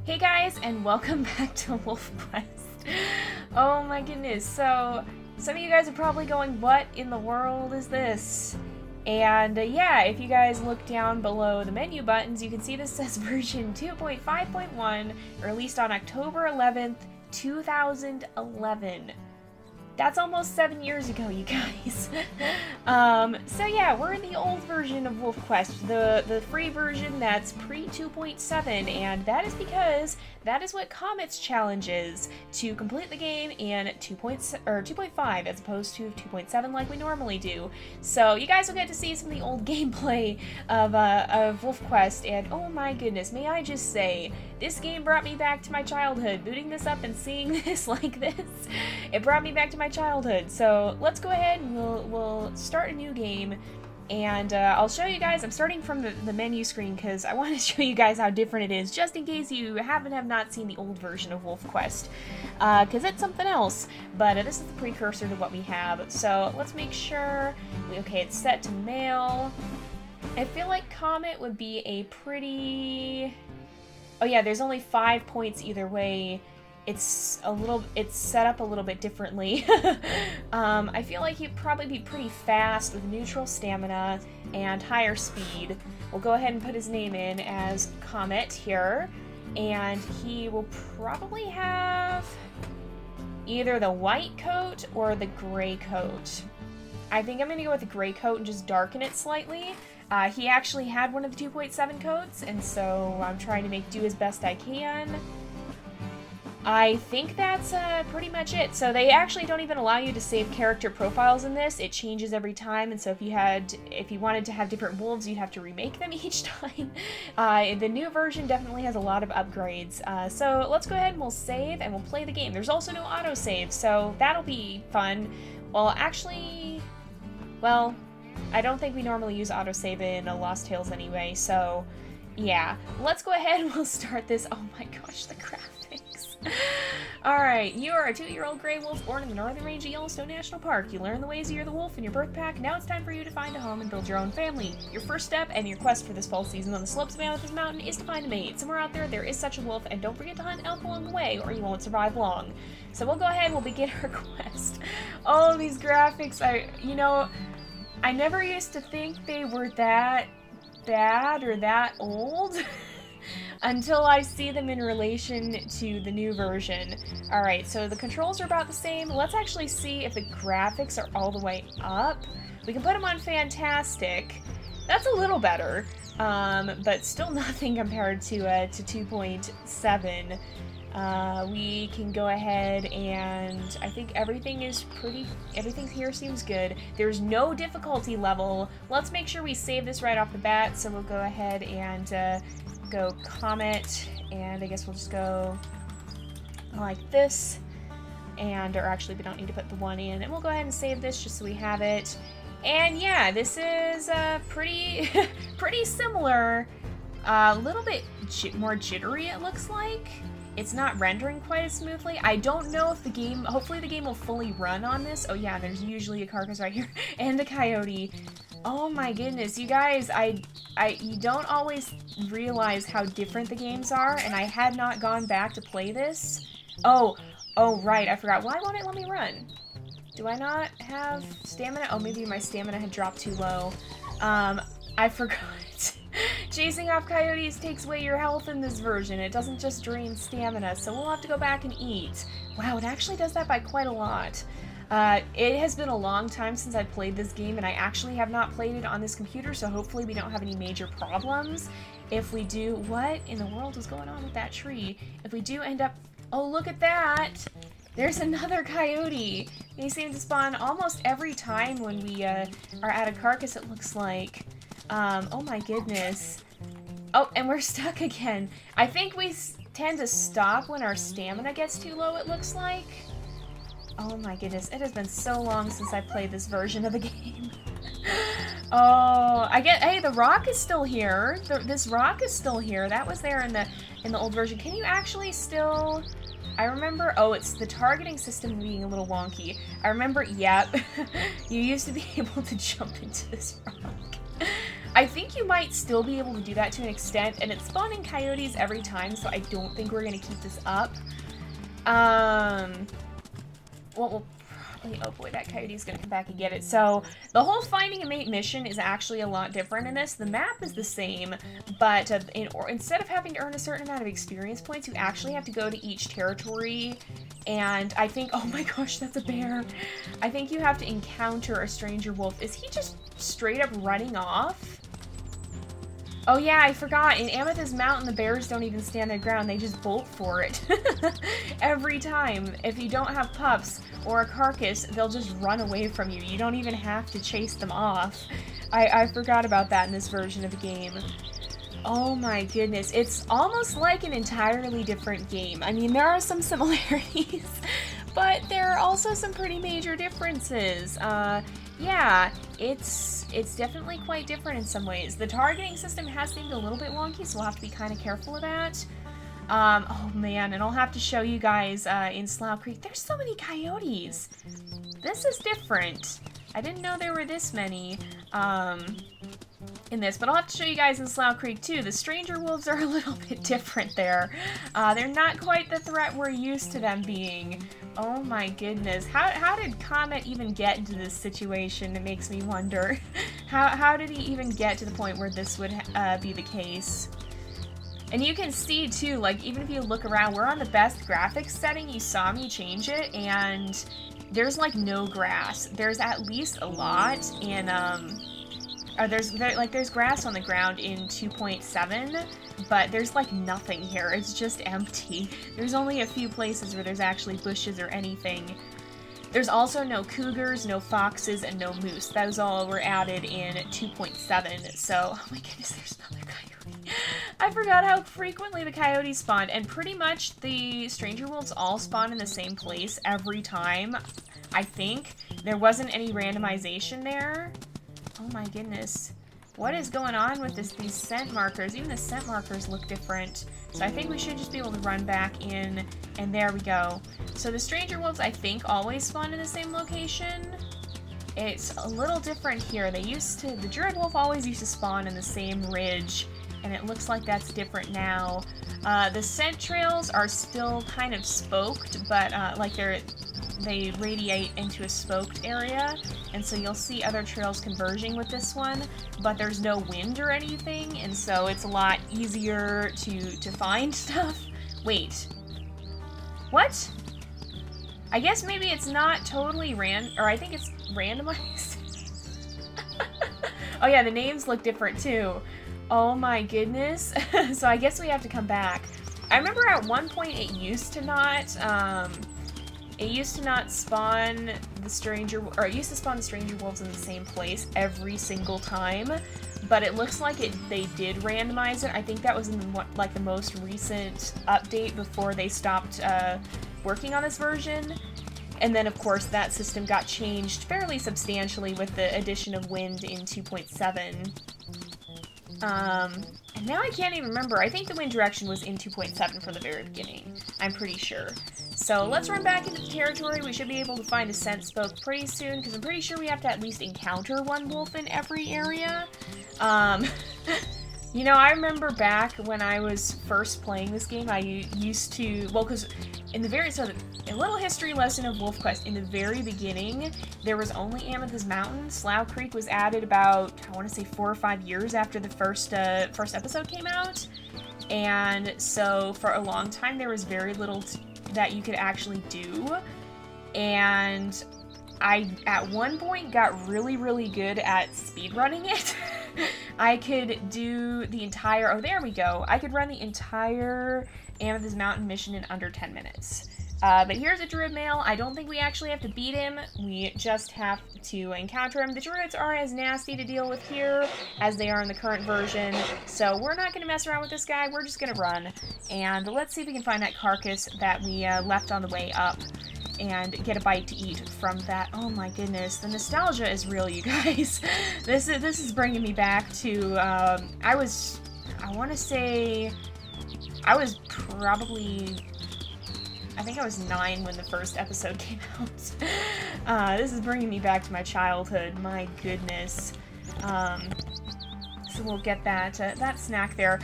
Hey guys, and welcome back to WolfQuest. Oh my goodness, so some of you guys are probably going, what in the world is this? And yeah, if you guys look down below the menu buttons, you can see this says version 2.5.1, released on October 11th, 2011. That's almost 7 years ago, you guys. So yeah, we're in the old version of WolfQuest, the free version that's pre-2.7, and that is because that is what Comet's challenge is, to complete the game in 2.5 as opposed to 2.7 like we normally do. So you guys will get to see some of the old gameplay of WolfQuest, and oh my goodness, may I just say, this game brought me back to my childhood. Booting this up and seeing this like this, it brought me back to my childhood. So let's go ahead and we'll start a new game, and I'll show you guys. I'm starting from the menu screen because I want to show you guys how different it is, just in case you have not seen the old version of WolfQuest, because it's something else. But this is the precursor to what we have. So let's make sure okay, it's set to male. I feel like Comet would be a pretty... Oh yeah, there's only 5 points either way. It's set up a little bit differently. I feel like he'd probably be pretty fast with neutral stamina and higher speed. We'll go ahead and put his name in as Comet here, and he will probably have either the white coat or the gray coat. I think I'm gonna go with the gray coat and just darken it slightly. He actually had one of the 2.7 coats, and so I'm trying to do as best I can. I think that's pretty much it. So they actually don't even allow you to save character profiles in this. It changes every time, and so if you wanted to have different wolves, you'd have to remake them each time. The new version definitely has a lot of upgrades. So let's go ahead and we'll save and we'll play the game. There's also no autosave, so that'll be fun. Well, actually, well, I don't think we normally use autosave in Lost Tales anyway, so yeah. Let's go ahead and we'll start this. Oh my gosh, the graphics. Alright, you are a 2-year-old gray wolf born in the northern range of Yellowstone National Park. You learn the ways of the wolf in your birth pack. Now it's time for you to find a home and build your own family. Your first step and your quest for this fall season on the slopes of Adulthood Mountain is to find a mate. Somewhere out there is such a wolf, and don't forget to hunt elk along the way or you won't survive long. So we'll go ahead and we'll begin our quest. Oh, these graphics, I never used to think they were that bad or that old until I see them in relation to the new version. Alright, so the controls are about the same. Let's actually see if the graphics are all the way up. We can put them on Fantastic. That's a little better, but still nothing compared to 2.7. We can go ahead and I think everything here seems good. There's no difficulty level. Let's make sure we save this right off the bat, so we'll go ahead and go Comet, and I guess we'll just go like this, or actually we don't need to put the 1 in, and we'll go ahead and save this just so we have it. And yeah, this is pretty similar, a little bit more jittery it looks like. It's not rendering quite as smoothly. I don't know if hopefully the game will fully run on this. Oh yeah, there's usually a carcass right here, and a coyote. Oh my goodness, you guys, you don't always realize how different the games are, and I had not gone back to play this. Oh right, I forgot. Why won't it let me run? Do I not have stamina? Oh, maybe my stamina had dropped too low. I forgot. Chasing off coyotes takes away your health in this version. It doesn't just drain stamina, so we'll have to go back and eat. Wow, it actually does that by quite a lot. It has been a long time since I played this game, and I actually have not played it on this computer, so hopefully we don't have any major problems. If we do, what in the world is going on with that tree? If we do end up, oh look at that! There's another coyote! They seem to spawn almost every time when we are at a carcass, it looks like. Oh my goodness. Oh, and we're stuck again. I think we tend to stop when our stamina gets too low, it looks like. Oh my goodness, it has been so long since I played this version of the game. Oh, hey, the rock is still here. This rock is still here. That was there in the old version. Can you actually still... I remember, oh, it's the targeting system being a little wonky. I remember, yep, you used to be able to jump into this rock. I think you might still be able to do that to an extent, and it's spawning coyotes every time, so I don't think we're going to keep this up. What we'll probably... Oh boy, that coyote's going to come back and get it. So, the whole finding a mate mission is actually a lot different in this. The map is the same, but instead of having to earn a certain amount of experience points, you actually have to go to each territory, and I think... Oh my gosh, that's a bear. I think you have to encounter a stranger wolf. Is he just straight up running off? Oh yeah, I forgot. In Amethyst Mountain, the bears don't even stand their ground. They just bolt for it. Every time. If you don't have pups or a carcass, they'll just run away from you. You don't even have to chase them off. I forgot about that in this version of the game. Oh my goodness. It's almost like an entirely different game. I mean, there are some similarities, but there are also some pretty major differences. Yeah, it's definitely quite different in some ways. The targeting system has seemed a little bit wonky, so we'll have to be kind of careful of that. Oh man, and I'll have to show you guys in Slough Creek. There's so many coyotes. This is different. I didn't know there were this many in this, but I'll have to show you guys in Slough Creek too. The stranger wolves are a little bit different there. They're not quite the threat we're used to them being. Oh my goodness. How did Comet even get into this situation? It makes me wonder. How did he even get to the point where this would be the case? And you can see too, like, even if you look around, we're on the best graphics setting. You saw me change it, and there's like no grass. There's at least a lot in there's grass on the ground in 2.7, but there's like nothing here. It's just empty. There's only a few places where there's actually bushes or anything. There's also no cougars, no foxes, and no moose. Those all were added in 2.7, so... Oh my goodness, there's another coyote. I forgot how frequently the coyotes spawn, and pretty much the stranger wolves all spawn in the same place every time, I think. There wasn't any randomization there. Oh my goodness. What is going on with these scent markers? Even the scent markers look different. So I think we should just be able to run back in, and there we go. So the stranger wolves, I think, always spawn in the same location. It's a little different here. The druid wolf always used to spawn in the same ridge, and it looks like that's different now. The scent trails are still kind of spoked, but like they radiate into a spoked area, and so you'll see other trails converging with this one, but there's no wind or anything, and so it's a lot easier to find stuff. Wait. What? I guess maybe it's not totally or I think it's randomized. Oh yeah, the names look different too. Oh my goodness. So I guess we have to come back. I remember at one point it used to not spawn the stranger, or it used to spawn the stranger wolves in the same place every single time, but it looks like they did randomize it. I think that was in the most recent update before they stopped working on this version. And then, of course, that system got changed fairly substantially with the addition of wind in 2.7. And now I can't even remember. I think the wind direction was in 2.7 from the very beginning. I'm pretty sure. So let's run back into the territory. We should be able to find a scent spoke pretty soon, because I'm pretty sure we have to at least encounter one wolf in every area. You know, I remember back when I was first playing this game, I used to, well, because in the very, so a little history lesson of WolfQuest, in the very beginning, there was only Amethyst Mountain. Slough Creek was added about, I want to say 4 or 5 years after the first episode came out, and so for a long time there was very little that you could actually do, and I, at one point, got really, really good at speedrunning it. I could do the entire, oh, there we go. I could run the entire Amethyst Mountain mission in under 10 minutes. But here's a druid male. I don't think we actually have to beat him. We just have to encounter him. The druids aren't as nasty to deal with here as they are in the current version, so we're not going to mess around with this guy. We're just going to run. And let's see if we can find that carcass that we left on the way up and get a bite to eat from that. Oh my goodness, the nostalgia is real, you guys. This is bringing me back to, I want to say, I was probably, I think I was 9 when the first episode came out. This is bringing me back to my childhood, my goodness. So we'll get that that snack there.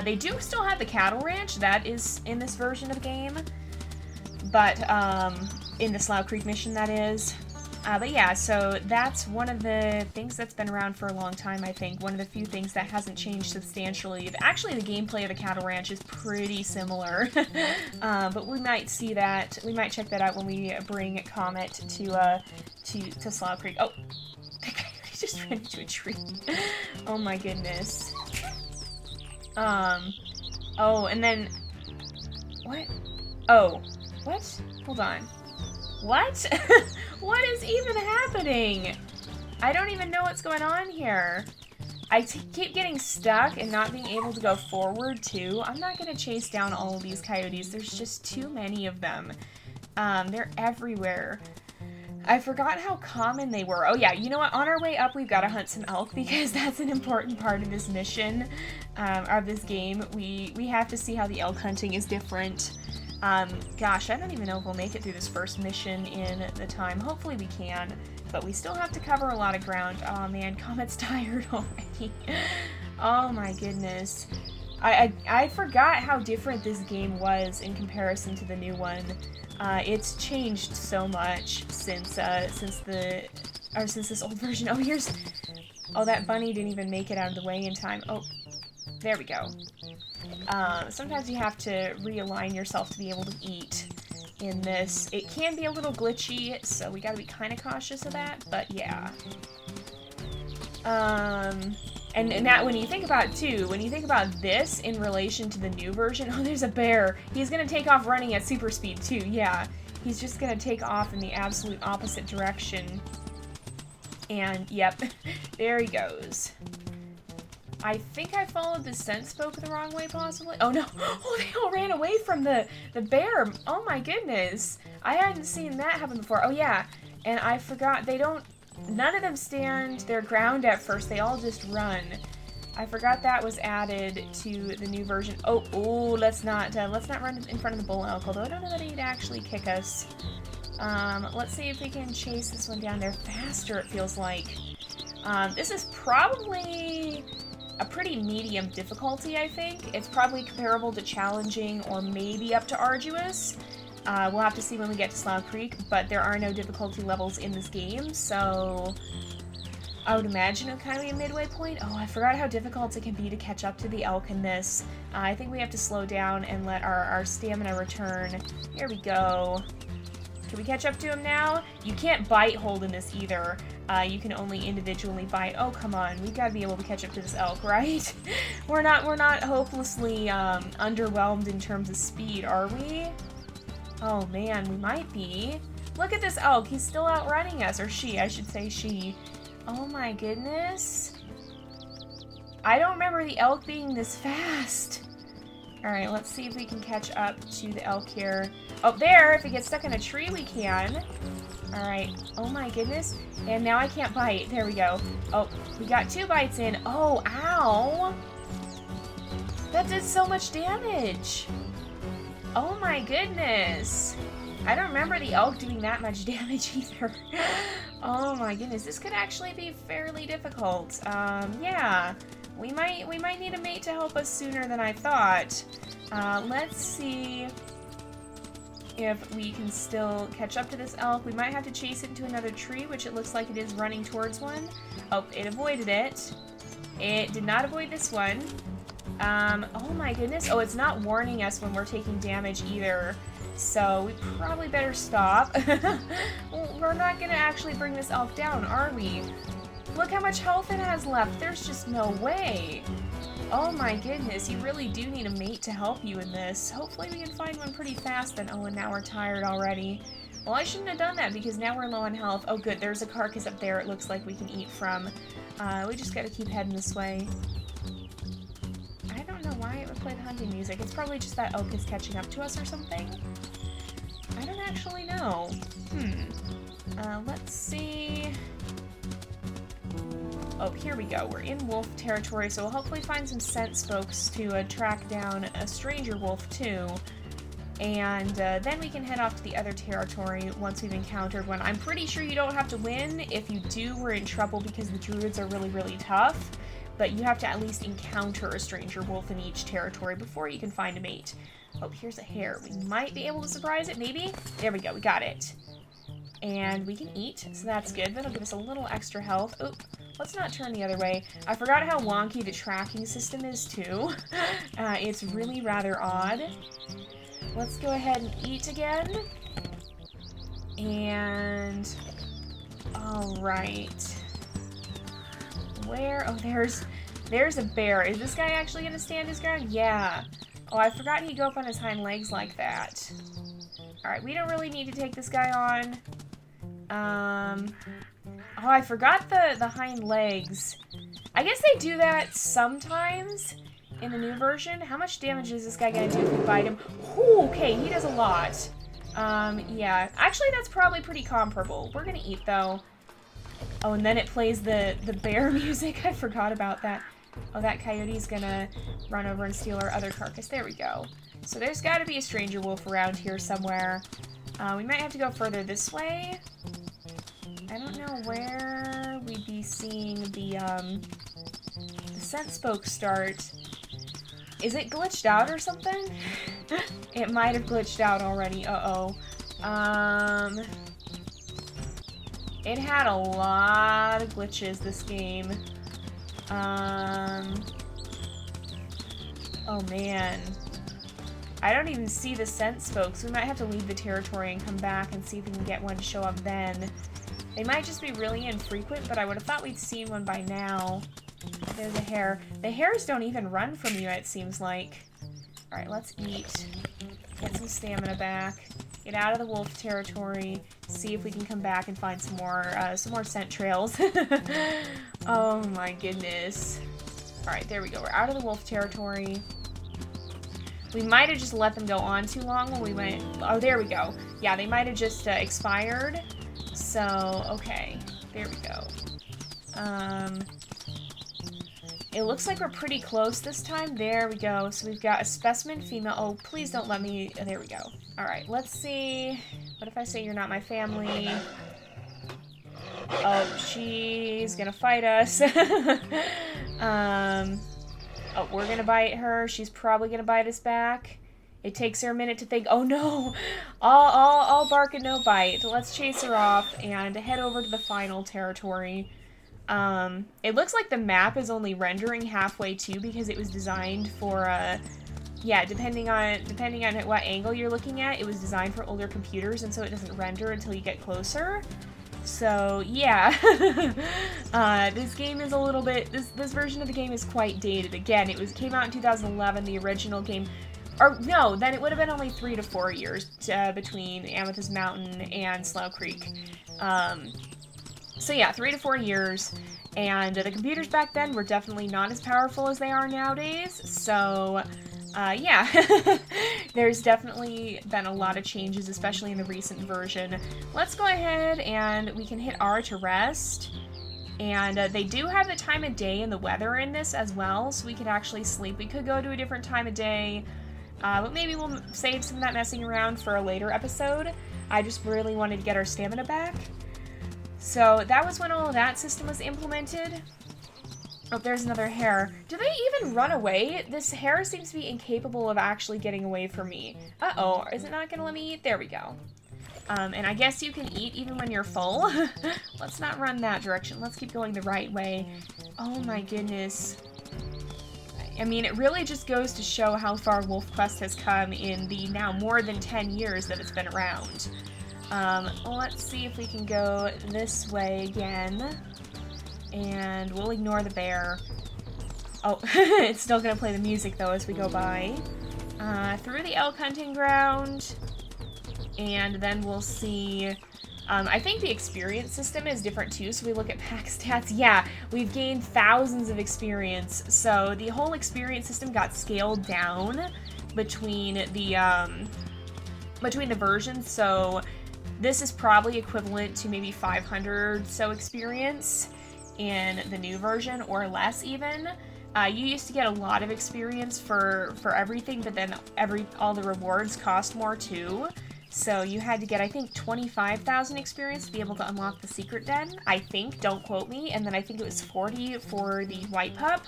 They do still have the cattle ranch. That is in this version of the game. But, in the Slough Creek mission, that is. But yeah, so that's one of the things that's been around for a long time, I think. One of the few things that hasn't changed substantially. Actually, the gameplay of the cattle ranch is pretty similar. But we might see that. We might check that out when we bring Comet to Slough Creek. Oh, that guy just ran into a tree. Oh my goodness. Oh, and then... What? Oh. What? Hold on. What? What is even happening? I don't even know what's going on here. I keep getting stuck and not being able to go forward, too. I'm not going to chase down all of these coyotes. There's just too many of them. They're everywhere. I forgot how common they were. Oh, yeah. You know what? On our way up, we've got to hunt some elk because that's an important part of this mission, of this game. We have to see how the elk hunting is different. Gosh, I don't even know if we'll make it through this first mission in the time. Hopefully we can, but we still have to cover a lot of ground. Oh man, Comet's tired already. Oh my goodness. I forgot how different this game was in comparison to the new one. It's changed so much since this old version. Oh, that bunny didn't even make it out of the way in time. Oh, there we go. Sometimes you have to realign yourself to be able to eat in this. It can be a little glitchy, so we gotta be kind of cautious of that, but yeah. And that, when you think about it too, when you think about this in relation to the new version, oh, there's a bear. He's gonna take off running at super speed too, yeah. He's just gonna take off in the absolute opposite direction. And, yep, there he goes. I think I followed the scent spoke the wrong way, possibly. Oh, no. Oh, they all ran away from the bear. Oh, my goodness. I hadn't seen that happen before. Oh, yeah. And I forgot. None of them stand their ground at first. They all just run. I forgot that was added to the new version. Oh, let's not run in front of the bull elk, although I don't know that he'd actually kick us. Let's see if we can chase this one down there faster, it feels like. This is probably a pretty medium difficulty, I think. It's probably comparable to challenging or maybe up to arduous. We'll have to see when we get to Slough Creek, but there are no difficulty levels in this game, so I would imagine it would kind of be a midway point. Oh, I forgot how difficult it can be to catch up to the elk in this. I think we have to slow down and let our stamina return. Here we go. Can we catch up to him now? You can't bite hold in this either. You can only individually bite. Oh, come on. We've got to be able to catch up to this elk, right? We're not hopelessly underwhelmed in terms of speed, are we? Oh, man, we might be. Look at this elk. He's still outrunning us. Or she, I should say she. Oh, my goodness. I don't remember the elk being this fast. Alright, let's see if we can catch up to the elk here. Oh, there! If it gets stuck in a tree, we can. Alright. Oh my goodness. And now I can't bite. There we go. Oh, we got 2 bites in. Oh, ow! That did so much damage! Oh my goodness! I don't remember the elk doing that much damage either. Oh my goodness, this could actually be fairly difficult. Yeah. We might need a mate to help us sooner than I thought. Let's see if we can still catch up to this elk. We might have to chase it into another tree, which it looks like it is running towards one. Oh, it avoided it. It did not avoid this one. Oh my goodness. Oh, it's not warning us when we're taking damage either. So we probably better stop. Well, we're not gonna actually bring this elk down, are we? Look how much health it has left. There's just no way. Oh my goodness, you really do need a mate to help you in this. Hopefully we can find one pretty fast then. Oh, and now we're tired already. Well, I shouldn't have done that because now we're low on health. Oh good, there's a carcass up there it looks like we can eat from. We just gotta keep heading this way. I don't know why it would play the hunting music. It's probably just that elk is catching up to us or something. I don't actually know. Let's see... Oh, here we go. We're in wolf territory, so we'll hopefully find some scent spokes to track down a stranger wolf, too. And then we can head off to the other territory once we've encountered one. I'm pretty sure you don't have to win. If you do, we're in trouble because the druids are really, really tough. but you have to at least encounter a stranger wolf in each territory before you can find a mate. Oh, here's a hare. We might be able to surprise it, maybe? There we go, we got it. And we can eat, so that's good. That'll give us a little extra health. Oh, let's not turn the other way. I forgot how wonky the tracking system is, too. It's really rather odd. Let's go ahead and eat again. And... alright. Where? Oh, there's a bear. Is this guy actually going to stand his ground? Yeah. Oh, I forgot he'd go up on his hind legs like that. Alright, we don't really need to take this guy on. Oh, I forgot the hind legs. I guess they do that sometimes in the new version. How much damage is this guy gonna do if we bite him? Ooh, okay, he does a lot. Yeah. Actually, that's probably pretty comparable. We're gonna eat, though. Oh, and then it plays the bear music. I forgot about that. Oh, that coyote's gonna run over and steal our other carcass. There we go. So there's gotta be a stranger wolf around here somewhere. We might have to go further this way. I don't know where we'd be seeing the scent spoke start. Is it glitched out or something? It might have glitched out already. Uh-oh. It had a lot of glitches, this game. Oh man. I don't even see the scent spokes. We might have to leave the territory and come back and see if we can get one to show up then. They might just be really infrequent, but I would have thought we'd seen one by now. There's a hare. The hares don't even run from you, it seems like. Alright, let's eat. Get some stamina back. Get out of the wolf territory. See if we can come back and find some more scent trails. Oh my goodness. Alright, there we go. We're out of the wolf territory. We might have just let them go on too long when we went... Oh, there we go. Yeah, they might have just expired. So, okay. There we go. It looks like we're pretty close this time. There we go. So we've got a specimen female. Oh, please don't let me... There we go. Alright, let's see. What if I say you're not my family? Oh, she's gonna fight us. Oh, we're gonna bite her. She's probably gonna bite us back. It takes her a minute to think, oh no! All bark and no bite. Let's chase her off and head over to the final territory. It looks like the map is only rendering halfway too because it was designed for, yeah, depending on what angle you're looking at, it was designed for older computers, and so it doesn't render until you get closer. So, yeah. This game is a little bit... This version of the game is quite dated. Again, it came out in 2011, the original game... Or, no, then it would have been only 3 to 4 years between Amethyst Mountain and Slough Creek. So yeah, 3 to 4 years. And the computers back then were definitely not as powerful as they are nowadays. So... yeah, there's definitely been a lot of changes, especially in the recent version. Let's go ahead and we can hit R to rest. And they do have the time of day and the weather in this as well, so we could actually sleep. We could go to a different time of day, but maybe we'll save some of that messing around for a later episode. I just really wanted to get our stamina back. So that was when all of that system was implemented. Oh, there's another hare. Do they even run away? This hare seems to be incapable of actually getting away from me. Uh-oh, is it not gonna let me eat? There we go. And I guess you can eat even when you're full. Let's not run that direction. Let's keep going the right way. Oh my goodness. I mean, it really just goes to show how far WolfQuest has come in the now more than 10 years that it's been around. Let's see if we can go this way again. And we'll ignore the bear. Oh, it's still gonna play the music though as we go by. Through the elk hunting ground. And then we'll see... I think the experience system is different too, so we look at pack stats. Yeah, we've gained thousands of experience. So the whole experience system got scaled down between the versions. So this is probably equivalent to maybe 500 so experience in the new version, or less even. You used to get a lot of experience for everything, but then all the rewards cost more too. So you had to get, I think, 25,000 experience to be able to unlock the secret den. I think, don't quote me. And then I think it was 40 for the white pup.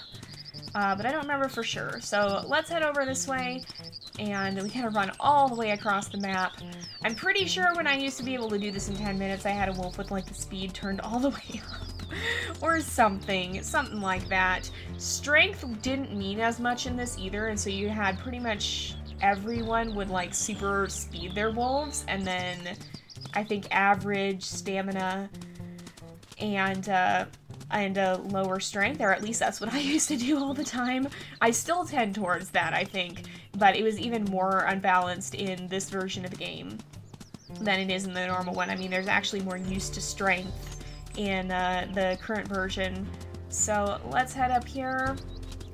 But I don't remember for sure. So let's head over this way, and we gotta run all the way across the map. I'm pretty sure when I used to be able to do this in 10 minutes, I had a wolf with, like, the speed turned all the way up. Or something like that. Strength didn't mean as much in this either, and so you had pretty much everyone would, like, super speed their wolves, and then I think average stamina and lower strength, or at least that's what I used to do all the time. I still tend towards that, I think, but it was even more unbalanced in this version of the game than it is in the normal one. I mean, there's actually more use to strength in the current version. So let's head up here,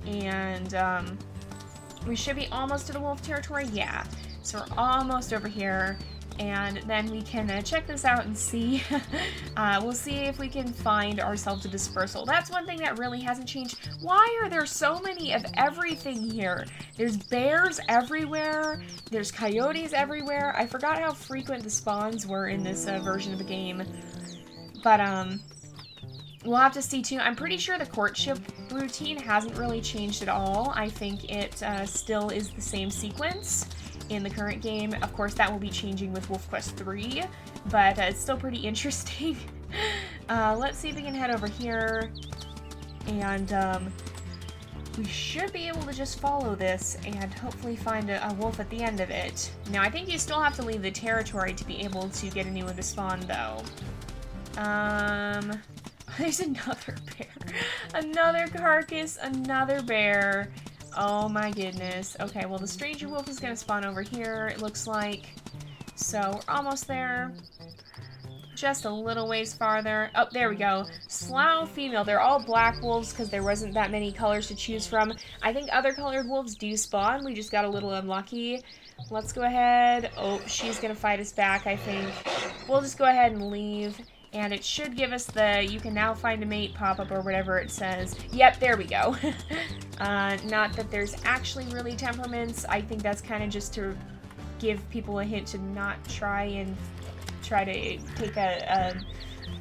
and we should be almost to the wolf territory. Yeah, so we're almost over here. And then we can check this out and see. We'll see if we can find ourselves a dispersal. That's one thing that really hasn't changed. Why are there so many of everything here? There's bears everywhere. There's coyotes everywhere. I forgot how frequent the spawns were in this version of the game. But, we'll have to see too. I'm pretty sure the courtship routine hasn't really changed at all. I think it still is the same sequence in the current game. Of course, that will be changing with WolfQuest 3, but it's still pretty interesting. Let's see if we can head over here, and we should be able to just follow this and hopefully find a wolf at the end of it. Now, I think you still have to leave the territory to be able to get a new one to spawn, though. There's another bear. Another carcass, another bear. Oh my goodness. Okay, well the stranger wolf is gonna spawn over here, it looks like. So we're almost there. Just a little ways farther. Oh, there we go. Slough female. They're all black wolves because there wasn't that many colors to choose from. I think other colored wolves do spawn. We just got a little unlucky. Let's go ahead. Oh, she's gonna fight us back, I think. We'll just go ahead and leave. And it should give us the "you can now find a mate" pop-up or whatever it says. Yep, there we go. Not that there's actually really temperaments. I think that's kind of just to give people a hint to not try to take a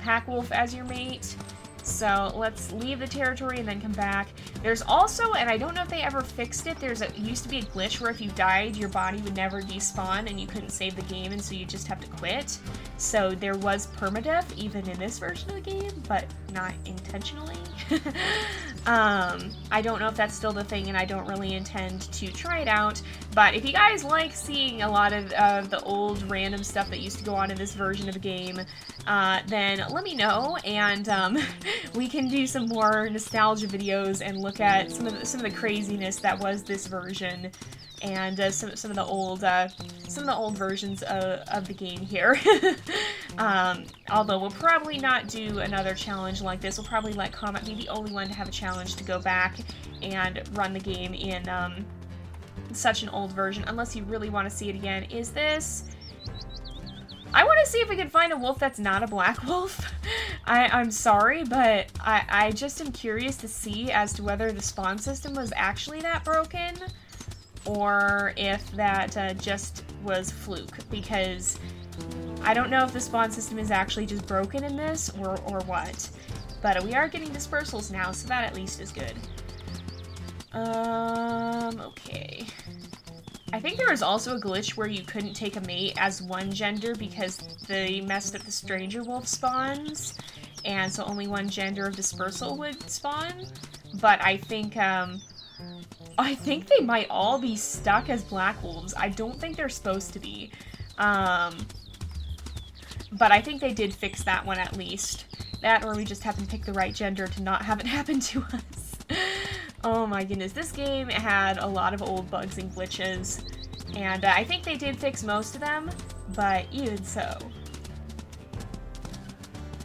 pack wolf as your mate. So let's leave the territory and then come back. There's also, and I don't know if they ever fixed it, it used to be a glitch where if you died, your body would never despawn and you couldn't save the game, and so you just have to quit. So there was permadeath even in this version of the game, but not intentionally. I don't know if that's still the thing, and I don't really intend to try it out, but if you guys like seeing a lot of the old random stuff that used to go on in this version of the game, then let me know, and we can do some more nostalgia videos and look at some of the craziness that was this version, and some of the old versions of the game here. Although we'll probably not do another challenge like this. We'll probably let Comet be the only one to have a challenge to go back and run the game in such an old version, unless you really want to see it again. Is this... I want to see if we can find a wolf that's not a black wolf. I'm sorry, but I just am curious to see as to whether the spawn system was actually that broken, or if that just was fluke, because I don't know if the spawn system is actually just broken in this, or what. But we are getting dispersals now, so that at least is good. Okay. I think there was also a glitch where you couldn't take a mate as one gender because they messed up the stranger wolf spawns, and so only one gender of dispersal would spawn. But I think they might all be stuck as black wolves. I don't think they're supposed to be. But I think they did fix that one at least. That, or we just happened to pick the right gender to not have it happen to us. Oh my goodness, this game had a lot of old bugs and glitches, and I think they did fix most of them, but even so.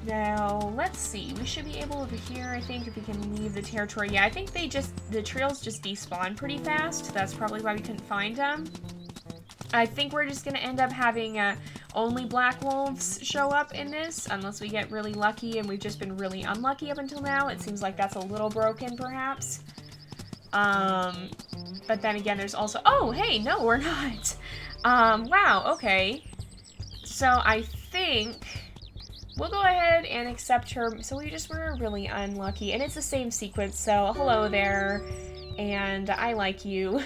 Now, let's see, we should be able over here, I think, if we can leave the territory. Yeah, I think the trails just despawn pretty fast. That's probably why we couldn't find them. I think we're just gonna end up having only black wolves show up in this, unless we get really lucky, and we've just been really unlucky up until now. It seems like that's a little broken, perhaps. But then again, there's also... Oh, hey, no, we're not. Wow, okay. So I think we'll go ahead and accept her. So we're really unlucky. And it's the same sequence, so hello there. And I like you.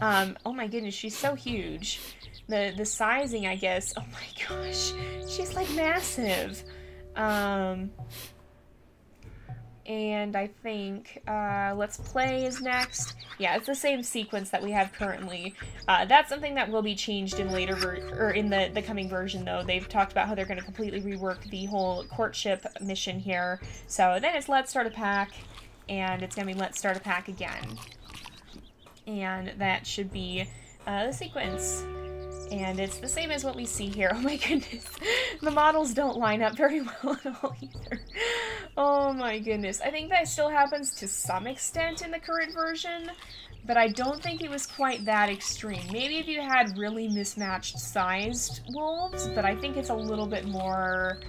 Oh my goodness, she's so huge. The sizing, I guess. Oh my gosh. She's like massive. And I think Let's Play is next. Yeah, it's the same sequence that we have currently. That's something that will be changed in in the coming version, though. They've talked about how they're going to completely rework the whole courtship mission here. So then it's Let's Start a Pack, and it's going to be Let's Start a Pack again. And that should be the sequence. And it's the same as what we see here. Oh my goodness. The models don't line up very well at all either. Oh my goodness. I think that still happens to some extent in the current version, but I don't think it was quite that extreme. Maybe if you had really mismatched sized wolves, but I think it's a little bit more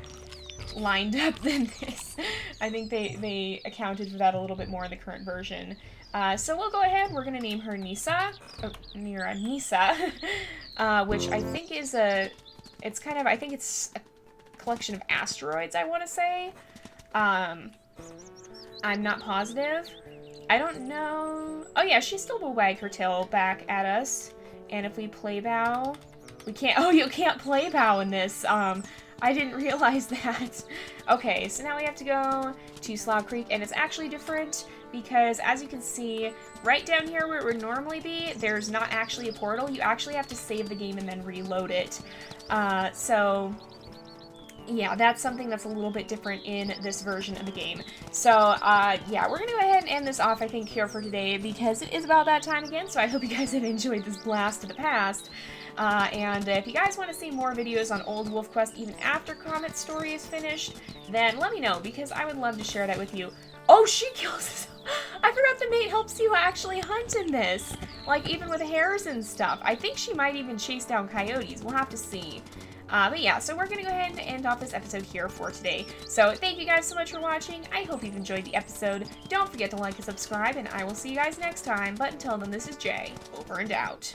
lined up than this. I think they accounted for that a little bit more in the current version. So we'll go ahead, we're going to name her Nisa, Nisa, which I think is I think it's a collection of asteroids, I want to say. I'm not positive. I don't know. Oh yeah, she still will wag her tail back at us. And if we play bow, we can't, oh, you can't play bow in this. I didn't realize that. Okay, so now we have to go to Slough Creek, and it's actually different because, as you can see, right down here where it would normally be, there's not actually a portal. You actually have to save the game and then reload it. So, yeah, that's something that's a little bit different in this version of the game. So, yeah, we're going to go ahead and end this off, I think, here for today, because it is about that time again, so I hope you guys have enjoyed this blast of the past. And if you guys want to see more videos on old WolfQuest even after Comet's story is finished, then let me know, because I would love to share that with you. Oh, she kills us! I forgot the mate helps you actually hunt in this! Like, even with hares and stuff. I think she might even chase down coyotes. We'll have to see. But yeah, so we're going to go ahead and end off this episode here for today. So thank you guys so much for watching. I hope you've enjoyed the episode. Don't forget to like and subscribe, and I will see you guys next time. But until then, this is Jay, over and out.